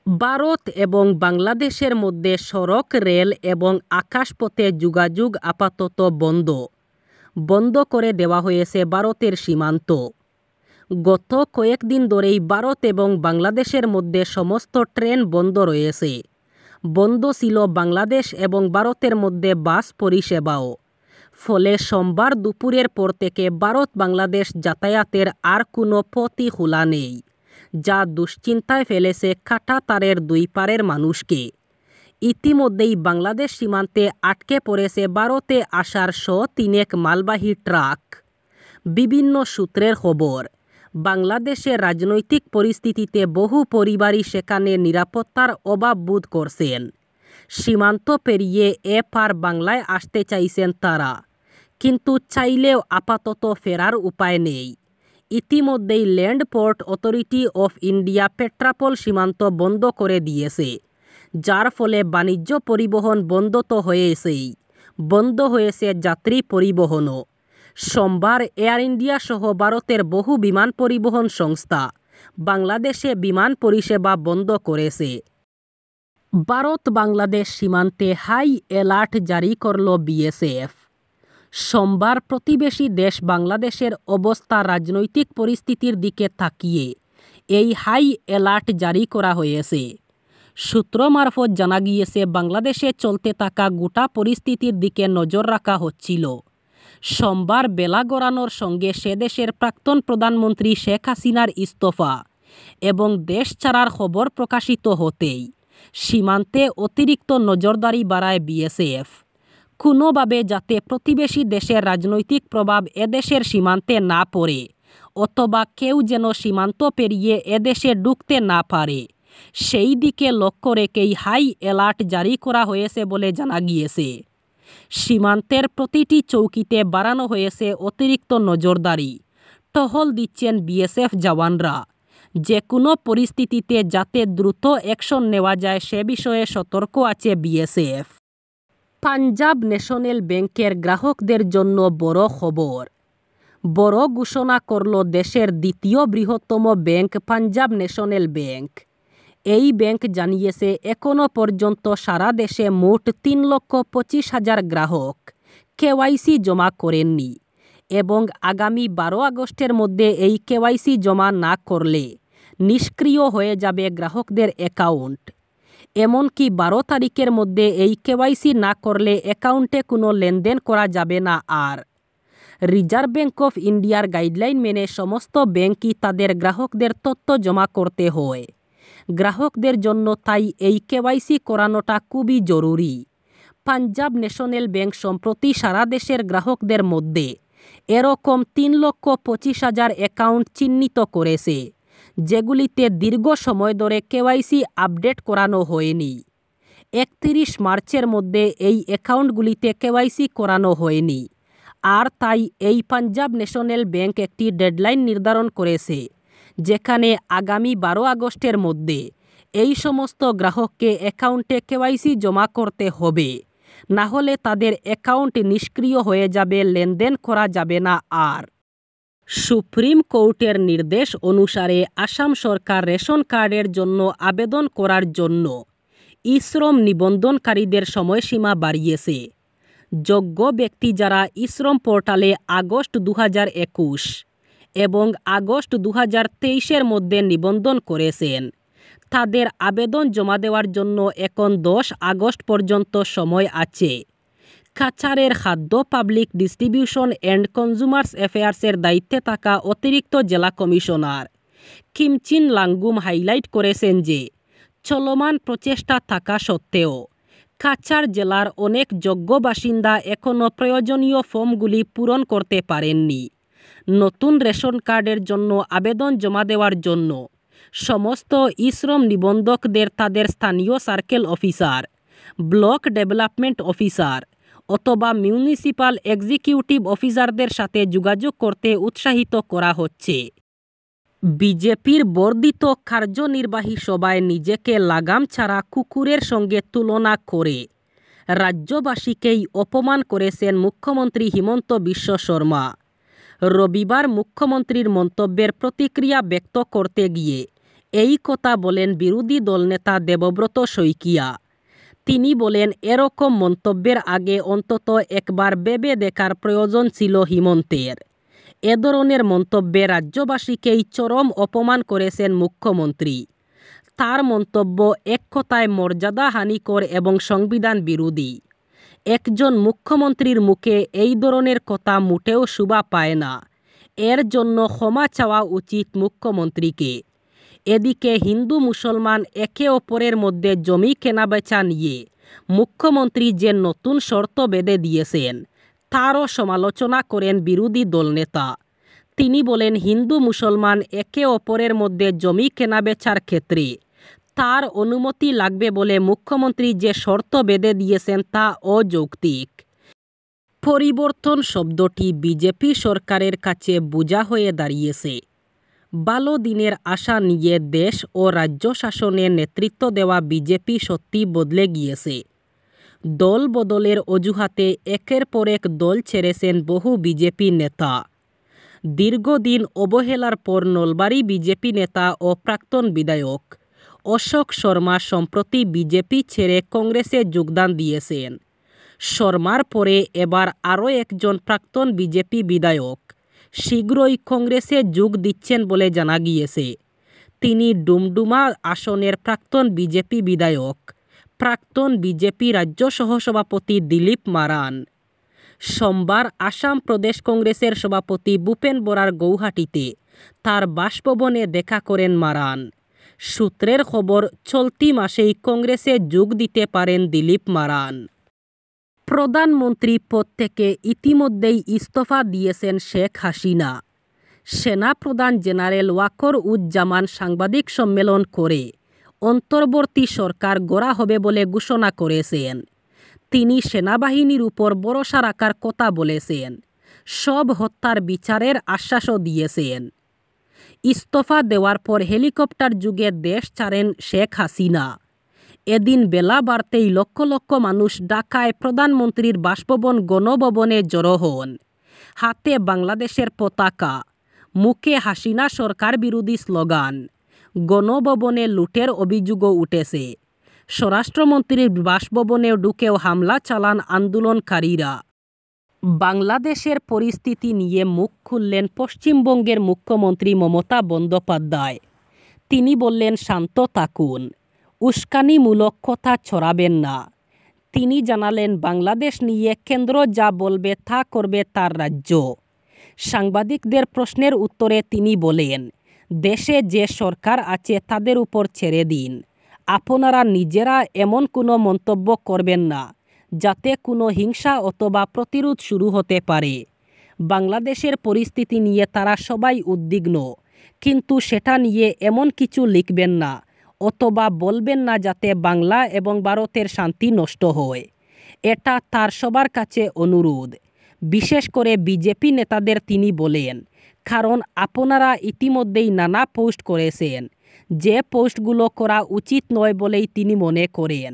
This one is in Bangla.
ভারত এবং বাংলাদেশের মধ্যে সড়ক, রেল এবং আকাশপথে যোগাযোগ আপাতত বন্ধ করে দেওয়া হয়েছে ভারতের সীমান্ত। গত কয়েকদিন ধরেই ভারত এবং বাংলাদেশের মধ্যে সমস্ত ট্রেন বন্ধ রয়েছে। বন্ধ ছিল বাংলাদেশ এবং ভারতের মধ্যে বাস পরিষেবাও। ফলে সোমবার দুপুরের পর থেকে ভারত বাংলাদেশ যাতায়াতের আর কোনো পথই খোলা নেই, যা দুশ্চিন্তায় ফেলেছে কাঁটাতারের দুই পারের মানুষকে। ইতিমধ্যেই বাংলাদেশ সীমান্তে আটকে পড়েছে ভারতে আসার ৩০০ মালবাহী ট্রাক। বিভিন্ন সূত্রের খবর, বাংলাদেশের রাজনৈতিক পরিস্থিতিতে বহু পরিবারই সেখানে নিরাপত্তার অভাব বোধ করছেন। সীমান্ত পেরিয়ে এপার বাংলায় আসতে চাইছেন তারা, কিন্তু চাইলেও আপাতত ফেরার উপায় নেই। ইতিমধ্যেই land port authority of India Petrapole সীমান্ত বন্ধ করে দিয়েছে, যার ফলে বাণিজ্য পরিবহন বন্ধ তো হয়েছেই, বন্ধ হয়েছে যাত্রী পরিবহনও। সোমবার এয়ার ইন্ডিয়া সহ ভারতের বহু বিমান পরিবহন সংস্থা বাংলাদেশে বিমান পরিষেবা বন্ধ করেছে। ভারত বাংলাদেশ সীমান্তে হাই অ্যালার্ট জারি করল বিএসএফ। সোমবার প্রতিবেশী দেশ বাংলাদেশের অবস্থা রাজনৈতিক পরিস্থিতির দিকে তাকিয়ে এই হাই অ্যালার্ট জারি করা হয়েছে। সূত্র মারফত জানা গিয়েছে, বাংলাদেশে চলতে থাকা গোটা পরিস্থিতির দিকে নজর রাখা হচ্ছিল। সোমবার বেলা গড়ানোর সঙ্গে সে দেশের প্রাক্তন প্রধানমন্ত্রী শেখ হাসিনার ইস্তফা এবং দেশ ছাড়ার খবর প্রকাশিত হতেই সীমান্তে অতিরিক্ত নজরদারি বাড়ায় বিএসএফ, কোনোভাবে যাতে প্রতিবেশী দেশের রাজনৈতিক প্রভাব এদেশের সীমান্তে না পড়ে অথবা কেউ যেন সীমান্ত পেরিয়ে এদেশে ঢুকতে না পারে, সেই দিকে লক্ষ্য রেখেই হাই অ্যালার্ট জারি করা হয়েছে বলে জানা গিয়েছে। সীমান্তের প্রতিটি চৌকিতে বাড়ানো হয়েছে অতিরিক্ত নজরদারি। টহল দিচ্ছেন বিএসএফ জওয়ানরা। যে কোনো পরিস্থিতিতে যাতে দ্রুত অ্যাকশন নেওয়া যায় সে বিষয়ে সতর্ক আছে বিএসএফ। পাঞ্জাব ন্যাশনাল ব্যাংকের গ্রাহকদের জন্য বড় খবর। বড় ঘোষণা করল দেশের দ্বিতীয় বৃহত্তম ব্যাংক পাঞ্জাব ন্যাশনাল ব্যাংক। এই ব্যাংক জানিয়েছে, এখনও পর্যন্ত সারা দেশে মোট ৩,২৫,০০০ গ্রাহক কেওয়াইসি জমা করেননি এবং আগামী ১২ আগস্টের মধ্যে এই কেওয়াইসি জমা না করলে নিষ্ক্রিয় হয়ে যাবে গ্রাহকদের অ্যাকাউন্ট। এমনকি ১২ তারিখের মধ্যে এই কেওয়াইসি না করলে অ্যাকাউন্টে কোনো লেনদেন করা যাবে না। আর রিজার্ভ ব্যাংক অফ ইন্ডিয়ার গাইডলাইন মেনে সমস্ত ব্যাংকই তাদের গ্রাহকদের তথ্য জমা করতে হয়। গ্রাহকদের জন্য তাই এই কেওয়াইসি করানোটা খুবই জরুরি। পাঞ্জাব ন্যাশনাল ব্যাংক সম্প্রতি সারা দেশের গ্রাহকদের মধ্যে এরকম ৩,২৫,০০০ অ্যাকাউন্ট চিহ্নিত করেছে, যেগুলিতে দীর্ঘ সময় ধরে কেওয়াইসি আপডেট করানো হয়নি। ৩১ মার্চের মধ্যে এই অ্যাকাউন্টগুলিতে কেওয়াইসি করানো হয়নি। আর তাই এই পাঞ্জাব ন্যাশনাল ব্যাংক একটি ডেডলাইন নির্ধারণ করেছে, যেখানে আগামী ১২ আগস্টের মধ্যে এই সমস্ত গ্রাহককে অ্যাকাউন্টে কেওয়াইসি জমা করতে হবে, না হলে তাদের অ্যাকাউন্ট নিষ্ক্রিয় হয়ে যাবে, লেনদেন করা যাবে না। আর সুপ্রিম কোর্টের নির্দেশ অনুসারে আসাম সরকার রেশন কার্ডের জন্য আবেদন করার জন্য ই-শ্রম নিবন্ধনকারীদের সময়সীমা বাড়িয়েছে। যোগ্য ব্যক্তি যারা ই-শ্রম পোর্টালে আগস্ট ২০২১ এবং আগস্ট ২০২৩-এর মধ্যে নিবন্ধন করেছেন, তাদের আবেদন জমা দেওয়ার জন্য এখন ১০ আগস্ট পর্যন্ত সময় আছে। কাছাড়ের খাদ্য, পাবলিক ডিস্ট্রিবিউশন অ্যান্ড কনজিউমার্স অ্যাফেয়ার্সের দায়িত্বে থাকা অতিরিক্ত জেলা কমিশনার কিমচিন লাঙ্গুম হাইলাইট করেছেন যে, চলমান প্রচেষ্টা থাকা সত্ত্বেও কাছাড় জেলার অনেক যোগ্য বাসিন্দা এখনও প্রয়োজনীয় ফর্মগুলি পূরণ করতে পারেননি। নতুন রেশন কার্ডের জন্য আবেদন জমা দেওয়ার জন্য সমস্ত ই-শ্রম নিবন্ধকদের তাদের স্থানীয় circle officer, block development officer অথবা মিউনিসিপাল এক্সিকিউটিভ অফিসারদের সাথে যোগাযোগ করতে উৎসাহিত করা হচ্ছে। বিজেপির বর্ধিত কার্যনির্বাহী সভায় নিজেকে লাগাম ছাড়া কুকুরের সঙ্গে তুলনা করে রাজ্যবাসীকেই অপমান করেছেন মুখ্যমন্ত্রী হিমন্ত বিশ্ব শর্মা। রবিবার মুখ্যমন্ত্রীর মন্তব্যের প্রতিক্রিয়া ব্যক্ত করতে গিয়ে এই কথা বলেন বিরোধী দলনেতা দেবব্রত শইকিয়া। তিনি বলেন, এরকম মন্তব্যের আগে অন্তত একবার ভেবে দেখার প্রয়োজন ছিল হিমন্তের। এ ধরনের মন্তব্যে রাজ্যবাসীকেই চরম অপমান করেছেন মুখ্যমন্ত্রী। তার মন্তব্য এক কথায় মর্যাদাহানিকর এবং সংবিধান বিরোধী। একজন মুখ্যমন্ত্রীর মুখে এই ধরনের কথা মোটেও শোভা পায় না। এর জন্য ক্ষমা চাওয়া উচিত মুখ্যমন্ত্রীকে। এদিকে হিন্দু মুসলমান একে অপরের মধ্যে জমি কেনাবেচা নিয়ে মুখ্যমন্ত্রী যে নতুন শর্ত বেঁধে দিয়েছেন তারও সমালোচনা করেন বিরোধী দলনেতা। তিনি বলেন, হিন্দু মুসলমান একে অপরের মধ্যে জমি কেনাবেচার ক্ষেত্রে তার অনুমতি লাগবে বলে মুখ্যমন্ত্রী যে শর্ত বেঁধে দিয়েছেন তা অযৌক্তিক। পরিবর্তন শব্দটি বিজেপি সরকারের কাছে বোঝা হয়ে দাঁড়িয়েছে। ভালো দিনের আশা নিয়ে দেশ ও রাজ্য শাসনে নেতৃত্ব দেওয়া বিজেপি সত্যি বদলে গিয়েছে। দল বদলের অজুহাতে একের পর এক দল ছেড়েছেন বহু বিজেপি নেতা। দীর্ঘদিন অবহেলার পর নলবাড়ী বিজেপি নেতা ও প্রাক্তন বিধায়ক অশোক শর্মা সম্প্রতি বিজেপি ছেড়ে কংগ্রেসে যোগদান দিয়েছেন। শর্মার পরে এবার আরও একজন প্রাক্তন বিজেপি বিধায়ক শীঘ্রই কংগ্রেসে যোগ দিচ্ছেন বলে জানা গিয়েছে। তিনি ডুমডুমা আসনের প্রাক্তন বিজেপি বিধায়ক, প্রাক্তন বিজেপি রাজ্য সহসভাপতি দিলীপ মারান। সোমবার আসাম প্রদেশ কংগ্রেসের সভাপতি ভূপেন বরার গৌহাটিতে তার বাসভবনে দেখা করেন মারান। সূত্রের খবর, চলতি মাসেই কংগ্রেসে যোগ দিতে পারেন দিলীপ মারান। প্রধানমন্ত্রী পদ থেকে ইতিমধ্যেই ইস্তফা দিয়েছেন শেখ হাসিনা। সেনাপ্রধান জেনারেল ওয়াকর উজ্জামান সাংবাদিক সম্মেলন করে অন্তর্বর্তী সরকার গড়া হবে বলে ঘোষণা করেছেন। তিনি সেনাবাহিনীর উপর ভরসা রাখার কথা বলেছেন। সব হত্যার বিচারের আশ্বাসও দিয়েছেন। ইস্তফা দেওয়ার পর হেলিকপ্টার যুগে দেশ ছাড়েন শেখ হাসিনা। এদিন বেলা বাড়তেই লক্ষ লক্ষ মানুষ ঢাকায় প্রধানমন্ত্রীর বাসভবন গণভবনে জড়ো হন। হাতে বাংলাদেশের পতাকা, মুখে হাসিনা সরকার বিরোধী স্লোগান। গণভবনে লুটের অভিযোগও উঠেছে। স্বরাষ্ট্রমন্ত্রীর বাসভবনে ঢুকেও হামলা চালান আন্দোলনকারীরা। বাংলাদেশের পরিস্থিতি নিয়ে মুখ খুললেন পশ্চিমবঙ্গের মুখ্যমন্ত্রী মমতা বন্দ্যোপাধ্যায়। তিনি বললেন, শান্ত থাকুন, উস্কানিমূলক কথা ছড়াবেন না। তিনি জানালেন, বাংলাদেশ নিয়ে কেন্দ্র যা বলবে তা করবে তার রাজ্য। সাংবাদিকদের প্রশ্নের উত্তরে তিনি বলেন, দেশে যে সরকার আছে তাদের উপর ছেড়ে দিন। আপনারা নিজেরা এমন কোনো মন্তব্য করবেন না যাতে কোনো হিংসা অথবা প্রতিরোধ শুরু হতে পারে। বাংলাদেশের পরিস্থিতি নিয়ে তারা সবাই উদ্বিগ্ন, কিন্তু সেটা নিয়ে এমন কিছু লিখবেন না অথবা বলবেন না যাতে বাংলা এবং ভারতের শান্তি নষ্ট হয়। এটা তার সবার কাছে অনুরোধ। বিশেষ করে বিজেপি নেতাদের তিনি বলেন, কারণ আপনারা ইতিমধ্যেই নানা পোস্ট করেছেন, যে পোস্টগুলো করা উচিত নয় বলেই তিনি মনে করেন।